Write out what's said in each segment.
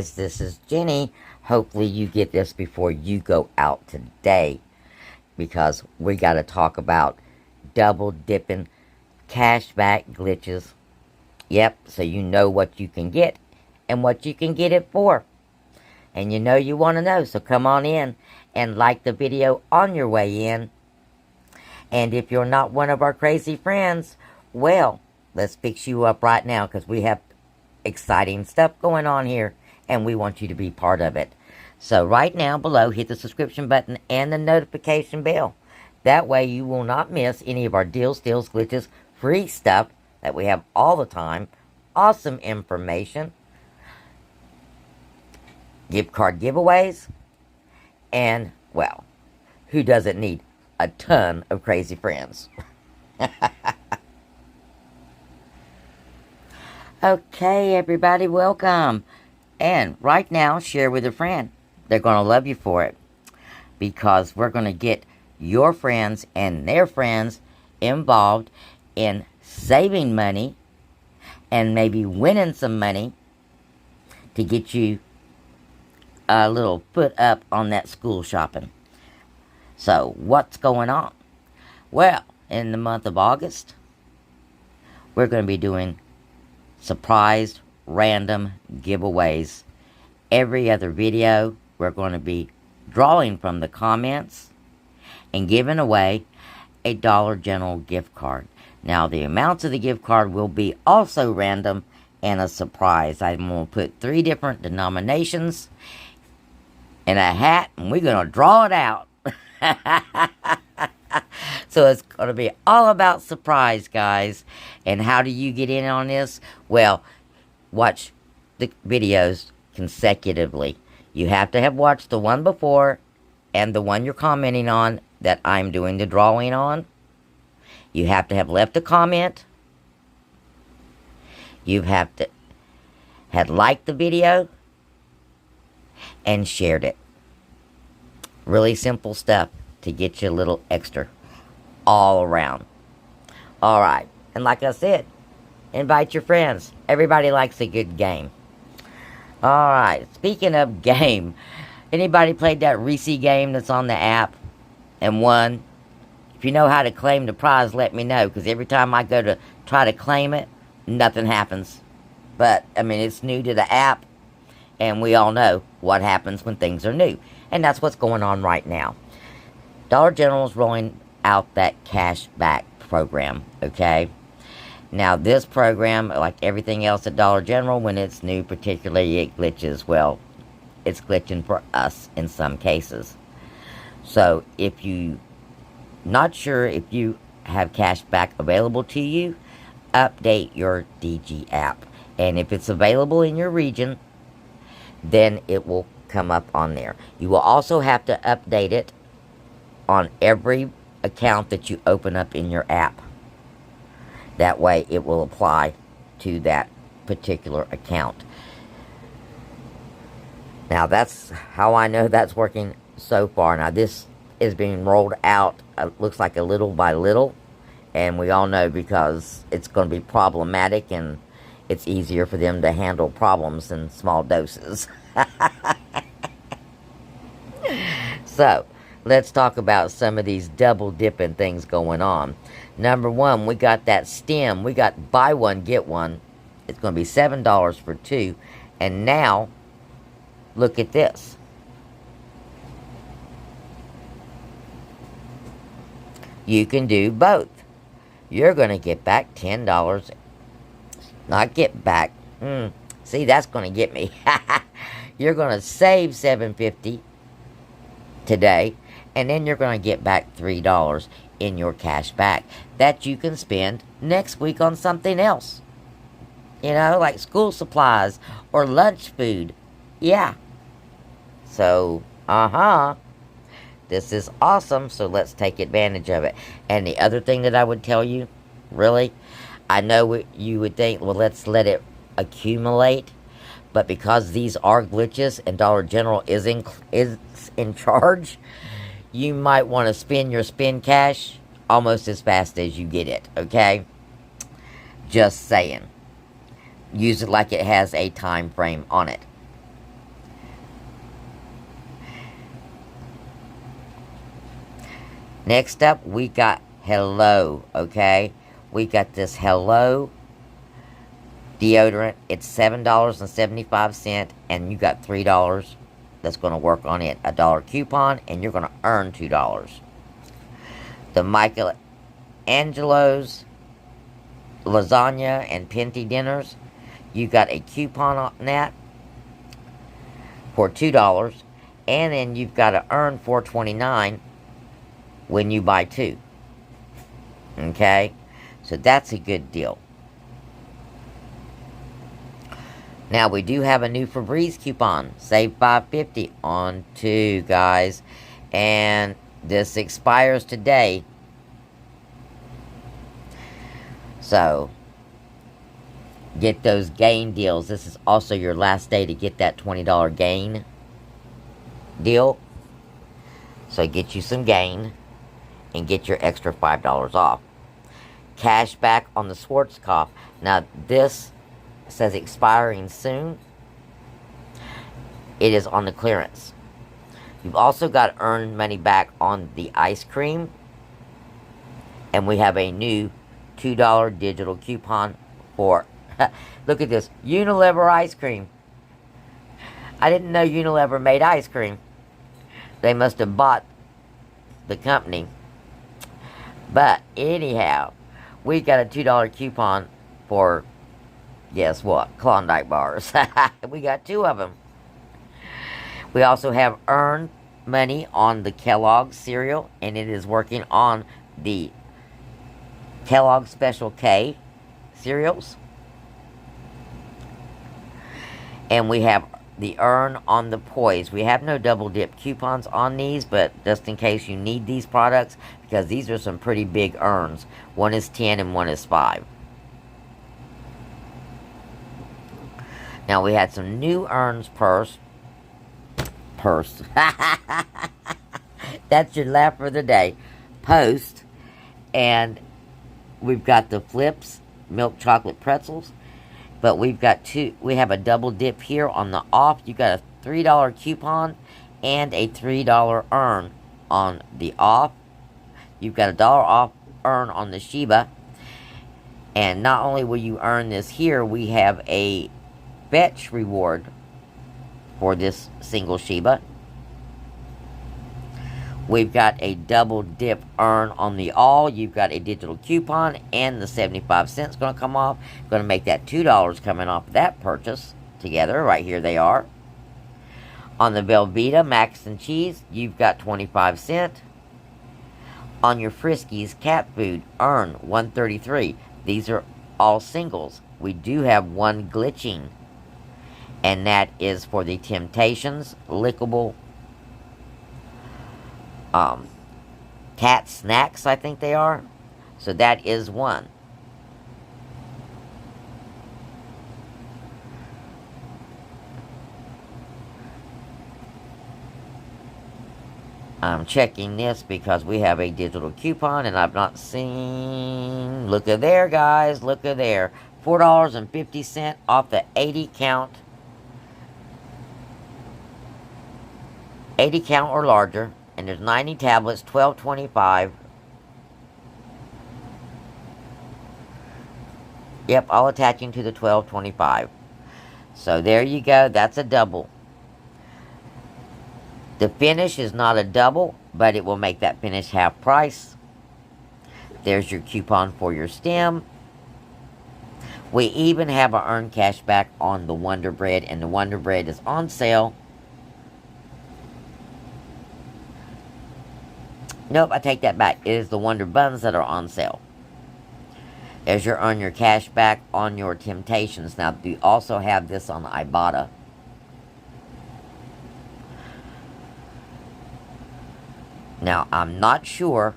This is Jenny. Hopefully you get this before you go out today, because we got to talk about double dipping cashback glitches. Yep, so you know what you can get and what you can get it for. And you know you want to know, so come on in and like the video on your way in. And if you're not one of our crazy friends, well, let's fix you up right now, because we have exciting stuff going on here and we want you to be part of it. So right now below, hit the subscription button and the notification bell. That way you will not miss any of our deals, steals, glitches, free stuff that we have all the time. Awesome information. Gift card giveaways. And, well, who doesn't need a ton of crazy friends? Okay, everybody, welcome. And right now, share with a friend. They're going to love you for it, because we're going to get your friends and their friends involved in saving money and maybe winning some money to get you a little foot up on that school shopping. So, what's going on? Well, in the month of August, we're going to be doing surprise random giveaways. Every other video, we're going to be drawing from the comments and giving away a Dollar General gift card. Now, the amounts of the gift card will be also random and a surprise. I'm going to put 3 different denominations in a hat, and we're going to draw it out. So it's going to be all about surprise, guys. And how do you get in on this? Well, watch the videos consecutively. You have to have watched the one before and the one you're commenting on that I'm doing the drawing on. You have to have left a comment. You have to have liked the video and shared it. Really simple stuff to get you a little extra all around. Alright, and like I said, invite your friends. Everybody likes a good game. Alright, speaking of game, anybody played that Reese game that's on the app and won? If you know how to claim the prize, let me know, because every time I go to try to claim it, nothing happens. But, I mean, it's new to the app, and we all know what happens when things are new. And that's what's going on right now. Dollar General is rolling out that cash back program, okay? Now, this program, like everything else at Dollar General, when it's new, particularly it glitches. Well, it's glitching for us in some cases. So, if you not sure if you have cash back available to you, update your DG app. And if it's available in your region, then it will come up on there. You will also have to update it on every account that you open up in your app. That way it will apply to that particular account. Now that's how I know that's working so far. Now this is being rolled out, looks like a little by little, and we all know because it's going to be problematic and it's easier for them to handle problems in small doses. So, let's talk about some of these double dipping things going on. Number one, we got that stem. We got buy one, get one. It's going to be $7 for 2. And now, look at this. You can do both. You're going to get back $10. Not get back. See, that's going to get me. You're going to save $7.50 today, and then you're going to get back $3 in your cash back that you can spend next week on something else. You know, like school supplies or lunch food. Yeah. So, this is awesome, so let's take advantage of it. And the other thing that I would tell you, really, I know you would think, well, let's let it accumulate. But because these are glitches and Dollar General is in charge, you might want to spend your spend cash almost as fast as you get it, okay? Just saying. Use it like it has a time frame on it. Next up, we got Hello, okay? We got this Hello deodorant. It's $7.75, and you got $3 that's going to work on it. A dollar coupon, and you're going to earn $2. The Michelangelo's lasagna and pinty dinners, you got a coupon on that for $2, and then you've got to earn $4.29 when you buy two. Okay, so that's a good deal. Now we do have a new Febreze coupon, save $5.50 on two, guys, and this expires today. So get those gain deals. This is also your last day to get that $20 gain deal. So get you some gain and get your extra $5 off. Cash back on the Schwarzkopf. Now this says expiring soon. It is on the clearance. You've also got earned money back on the ice cream. And we have a new $2 digital coupon for, look at this, Unilever ice cream. I didn't know Unilever made ice cream. They must have bought the company. But anyhow, we got a $2 coupon for, guess what, Klondike bars. We got two of them. We also have earned money on the Kellogg's cereal, and it is working on the Kellogg's Special K cereals. And we have the earn on the Poise. We have no double dip coupons on these, but just in case you need these products, because these are some pretty big earns. One is 10 and one is 5. Now we had some new earns purse. That's your laugh for the day. Post. And we've got the Flips milk chocolate pretzels. But we've got two. We have a double dip here on the off. You got a $3 coupon and a $3 earn on the off. You've got a dollar off earn on the Sheba. And not only will you earn this here, we have a fetch reward for this single Sheba. We've got a double dip earn on the all. You've got a digital coupon and the 75 cents going to come off. Going to make that $2 coming off that purchase together. Right here they are. On the Velveeta Max and Cheese, you've got 25 cents. On your Friskies cat food, earn 133. These are all singles. We do have one glitching, and that is for the Temptations lickable cat snacks, I think they are. So that is one. I'm checking this because we have a digital coupon and I've not seen. Look at there, guys. Look at there. $4.50 off the 80 count. 80 count or larger. And there's 90 tablets, $12.25. Yep, all attaching to the $12.25. So there you go. That's a double. The finish is not a double, but it will make that finish half price. There's your coupon for your stem. We even have an earned cash back on the Wonder Bread, and the Wonder Bread is on sale. Nope, I take that back. It is the Wonder Buns that are on sale. There's your earn your cash back on your Temptations. Now, we also have this on Ibotta. Now, I'm not sure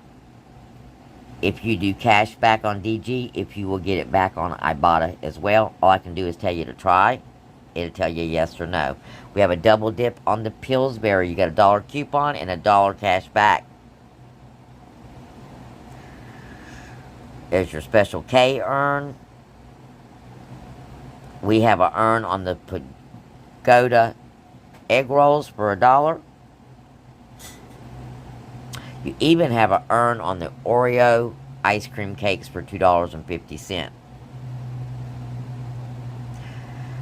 if you do cash back on DG, if you will get it back on Ibotta as well. All I can do is tell you to try. It'll tell you yes or no. We have a double dip on the Pillsbury. You got a $1 coupon and a $1 cash back. There's your Special K earn. We have an earn on the Pagoda egg rolls for $1. You even have an earn on the Oreo ice cream cakes for $2.50.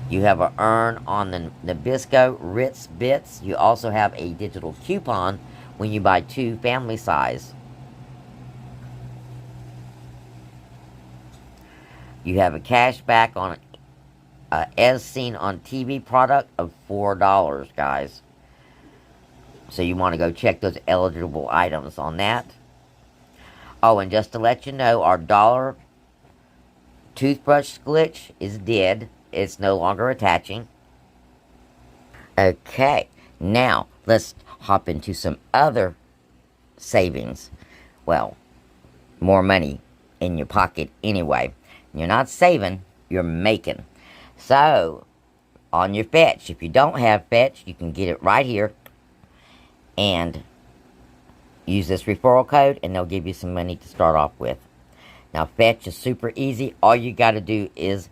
You have an earn on the Nabisco Ritz Bits. You also have a digital coupon when you buy 2 family size. You have a cash back on as seen on TV product of $4, guys. So you want to go check those eligible items on that. Oh, and just to let you know, our dollar toothbrush glitch is dead. It's no longer attaching. Okay, now let's hop into some other savings. Well, more money in your pocket anyway. You're not saving, you're making. So, on your Fetch, if you don't have Fetch, you can get it right here and use this referral code, and they'll give you some money to start off with. Now, Fetch is super easy. All you got to do is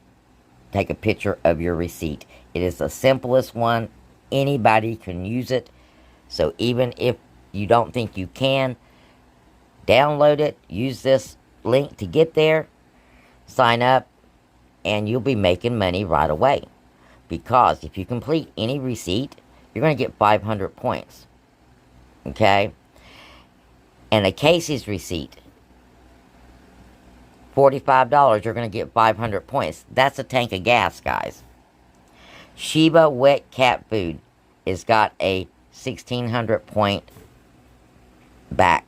take a picture of your receipt. It is the simplest one. Anybody can use it. So even if you don't think you can, download it, use this link to get there, sign up, and you'll be making money right away. Because if you complete any receipt, you're going to get 500 points. Okay? And a Casey's receipt, $45, you're going to get 500 points. That's a tank of gas, guys. Sheba Wet Cat Food has got a 1,600 point back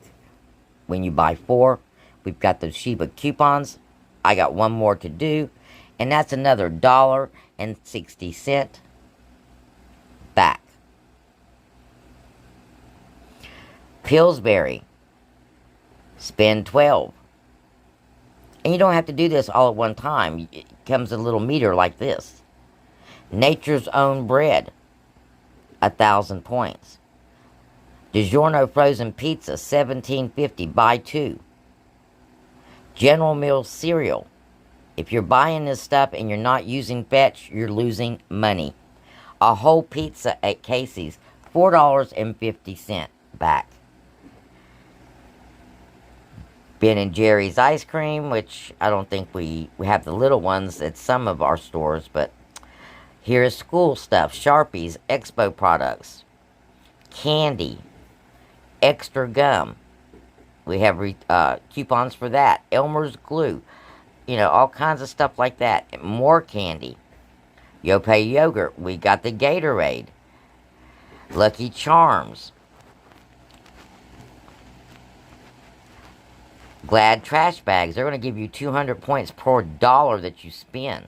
when you buy 4. We've got those Sheba coupons. I got one more to do, and that's another $1.60 back. Pillsbury, spend 12. And you don't have to do this all at one time. It comes in a little meter like this. Nature's Own Bread, 1,000 points. DiGiorno Frozen Pizza, $17.50, buy 2. General Mills cereal. If you're buying this stuff and you're not using Fetch, you're losing money. A whole pizza at Casey's, $4.50 back. Ben & Jerry's ice cream, which I don't think we have the little ones at some of our stores, but here is school stuff. Sharpies, Expo products, candy, extra gum. We have coupons for that. Elmer's glue. You know, all kinds of stuff like that. More candy. Yoplait yogurt. We got the Gatorade. Lucky Charms. Glad trash bags. They're going to give you 200 points per dollar that you spend.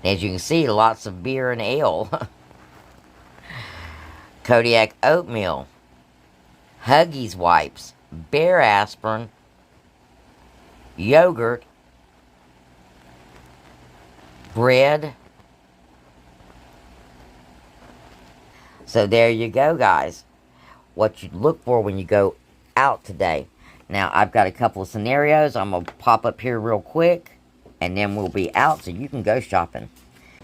As you can see, lots of beer and ale. Kodiak oatmeal. Huggies wipes. Bear aspirin. Yogurt. Bread. So there you go, guys. What you look for when you go out today. Now, I've got a couple of scenarios. I'm going to pop up here real quick. And then we'll be out so you can go shopping.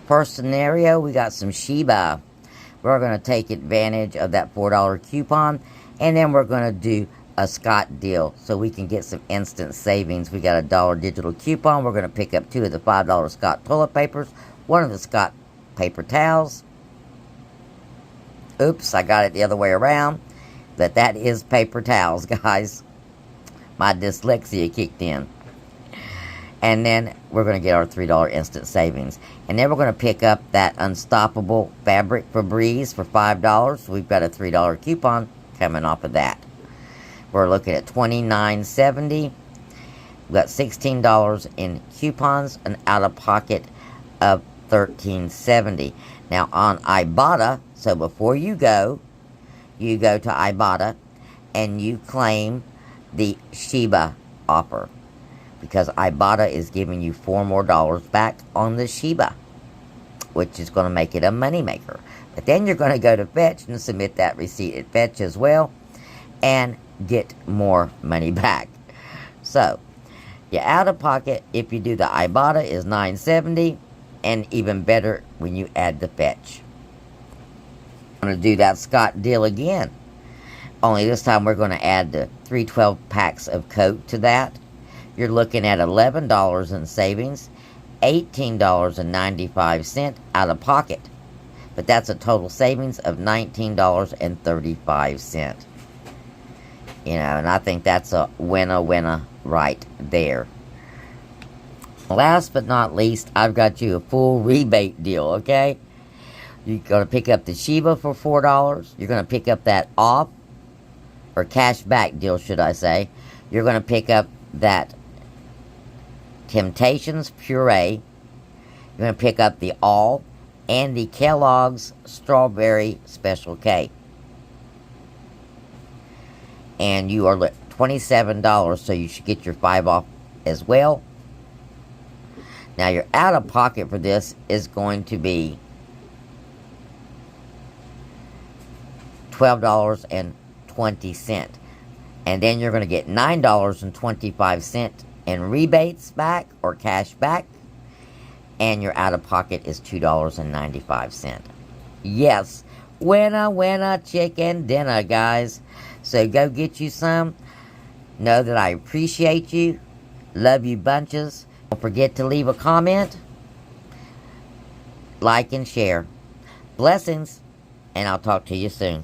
First scenario, we got some Sheba. We're going to take advantage of that $4 coupon. And then we're going to do a Scott deal so we can get some instant savings. We got a $1 digital coupon. We're going to pick up 2 of the $5 Scott toilet papers. 1 of the Scott paper towels. Oops, I got it the other way around. But that is paper towels, guys. My dyslexia kicked in. And then we're going to get our $3 instant savings. And then we're going to pick up that Unstoppable Fabric Febreze for $5. So we've got a $3 coupon coming off of that. We're looking at $29.70. We've got $16 in coupons, and out-of-pocket of $13.70. Now on Ibotta, so before you go to Ibotta and you claim the Sheba offer. Because Ibotta is giving you $4 more back on the Sheba, which is going to make it a moneymaker. But then you're going to go to Fetch and submit that receipt at Fetch as well and get more money back. So, your out-of-pocket, if you do the Ibotta, is $9.70, and even better when you add the Fetch. I'm going to do that Scott deal again. Only this time we're going to add the 312 packs of Coke to that. You're looking at $11 in savings, $18.95 out of pocket. But that's a total savings of $19.35. You know, and I think that's a winner right there. Last but not least, I've got you a full rebate deal, okay? You're going to pick up the Shiba for $4. You're going to pick up that off, or cash back deal, should I say. You're going to pick up that Temptations Puree. You're going to pick up the All and the Kellogg's Strawberry Special K. And you are $27, so you should get your 5 off as well. Now your out of pocket for this is going to be $12.20. And then you're going to get $9.25 in rebates back or cash back. And your out of pocket is $2.95. Yes, winner, chicken dinner, guys. So go get you some. Know that I appreciate you. Love you bunches. Don't forget to leave a comment, like, and share. Blessings, and I'll talk to you soon.